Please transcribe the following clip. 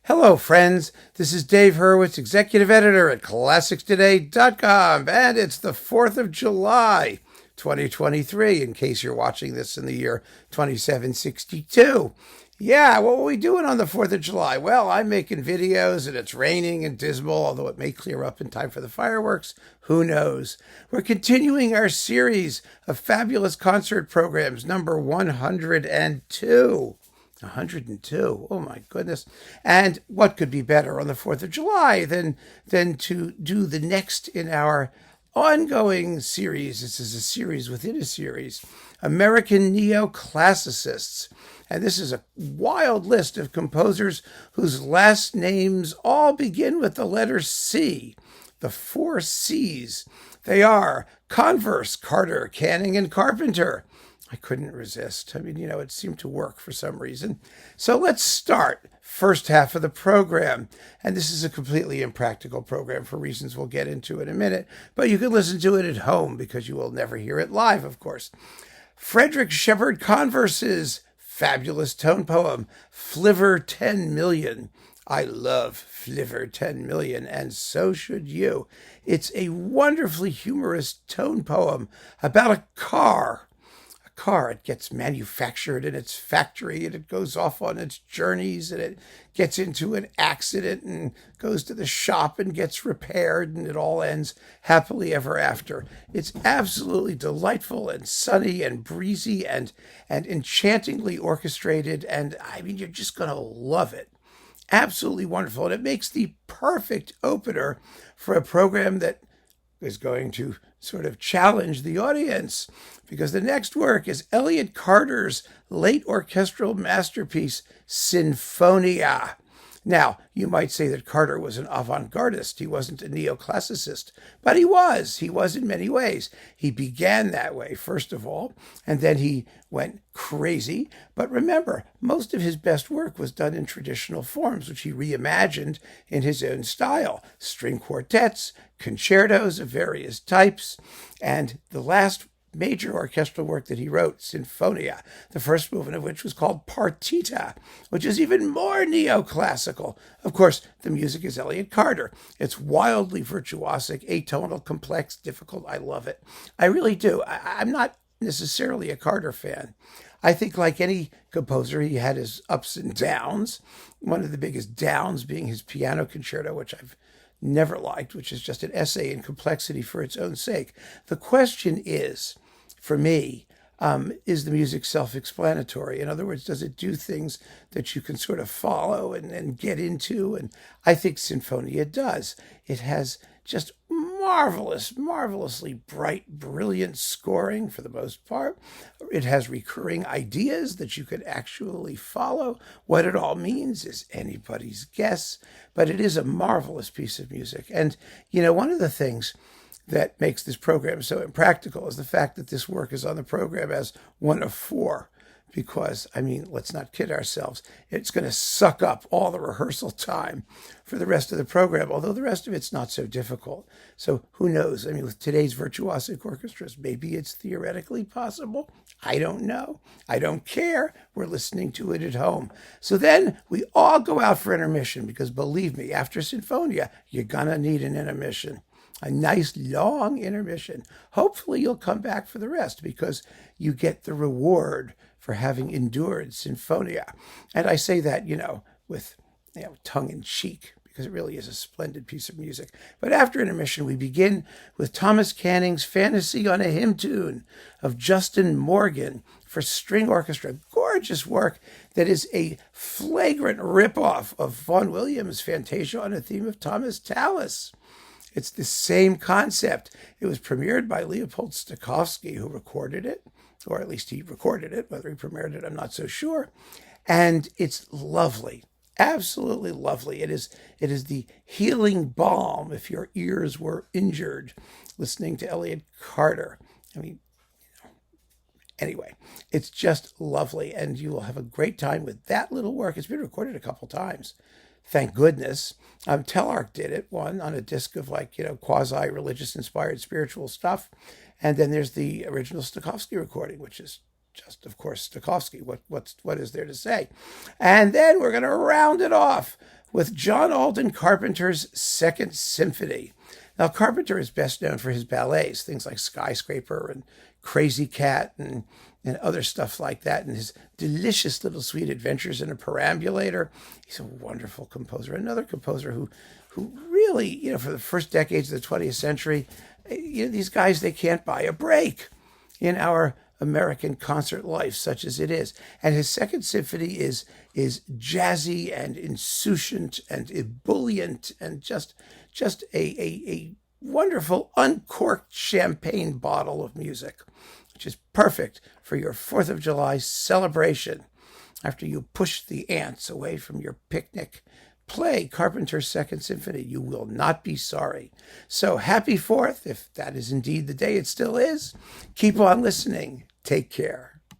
Hello, friends. This is Dave Hurwitz, executive editor at ClassicsToday.com, and it's the 4th of July, 2023, in case you're watching this in the year 2762. Yeah, what were we doing on the 4th of July? Well, I'm making videos, and it's raining and dismal, although it may clear up in time for the fireworks. Who knows? We're continuing our series of fabulous concert programs, number 102. 102. Oh my goodness. And what could be better on the 4th of July than to do the next in our ongoing series. This is a series within a series. American Neo-Classicists. And this is a wild list of composers whose last names all begin with the letter C. The 4 C's. They are Converse, Carter, Canning, and Carpenter. I couldn't resist. I mean, it seemed to work for some reason. So let's start first half of the program. And this is a completely impractical program for reasons we'll get into in a minute. But you can listen to it at home because you will never hear it live, of course. Frederick Shepard Converse's fabulous tone poem, Flivver 10 Million. I love Flivver 10 Million, and so should you. It's a wonderfully humorous tone poem about a car. It gets manufactured in its factory and it goes off on its journeys and it gets into an accident and goes to the shop and gets repaired and it all ends happily ever after. It's absolutely delightful and sunny and breezy and enchantingly orchestrated, and I mean, you're just going to love it. Absolutely wonderful, and it makes the perfect opener for a program that is going to sort of challenge the audience, because the next work is Elliot Carter's late orchestral masterpiece, Sinfonia. Now, you might say that Carter was an avant-gardist. He wasn't a neoclassicist, but he was. He was in many ways. He began that way, first of all, and then he went crazy. But remember, most of his best work was done in traditional forms, which he reimagined in his own style. String quartets, concertos of various types, and the last major orchestral work that he wrote, Sinfonia, the first movement of which was called Partita, which is even more neoclassical. Of course, the music is Elliot Carter. It's wildly virtuosic, atonal, complex, difficult. I love it. I really do. I'm not necessarily a Carter fan. I think, like any composer, he had his ups and downs. One of the biggest downs being his piano concerto, which I've never liked, which is just an essay in complexity for its own sake. The question is, for me, is the music self-explanatory? In other words, does it do things that you can sort of follow and get into? And I think Sinfonia does. It has just marvelously bright, brilliant scoring for the most part. It has recurring ideas that you could actually follow. What it all means is anybody's guess, but it is a marvelous piece of music. And, one of the things that makes this program so impractical is the fact that this work is on the program as one of 4. Because, let's not kid ourselves. It's going to suck up all the rehearsal time for the rest of the program, although the rest of it's not so difficult. So who knows? With today's virtuosic orchestras, maybe it's theoretically possible. I don't know. I don't care. We're listening to it at home. So then we all go out for intermission, because believe me, after Sinfonia, you're going to need an intermission. A nice long intermission. Hopefully you'll come back for the rest, because you get the reward for having endured Sinfonia. And I say that, with tongue in cheek, because it really is a splendid piece of music. But after intermission, we begin with Thomas Canning's Fantasy on a Hymn Tune of Justin Morgan for string orchestra. Gorgeous work that is a flagrant ripoff of Vaughan Williams' Fantasia on a Theme of Thomas Tallis. It's the same concept. It was premiered by Leopold Stokowski, who recorded it, or at least he recorded it. Whether he premiered it, I'm not so sure. And it's lovely, absolutely lovely. It is the healing balm if your ears were injured listening to Elliot Carter. Anyway, it's just lovely, and you will have a great time with that little work. It's been recorded a couple times. Thank goodness. Telarc did it, one on a disc of quasi-religious inspired spiritual stuff. And then there's the original Stokowski recording, which is just, of course, Stokowski. What is there to say? And then we're going to round it off with John Alden Carpenter's Second Symphony. Now, Carpenter is best known for his ballets, things like Skyscraper and Crazy Cat and other stuff like that, and his delicious little sweet adventures in a perambulator. He's a wonderful composer. Another composer who really, for the first decades of the 20th century, these guys, they can't buy a break in our American concert life, such as it is. And his Second Symphony is jazzy and insouciant and ebullient and just a wonderful uncorked champagne bottle of music, which is perfect for your 4th of July celebration. After you push the ants away from your picnic, play Carpenter's Second Symphony. You will not be sorry. So happy 4th, if that is indeed the day it still is. Keep on listening. Take care.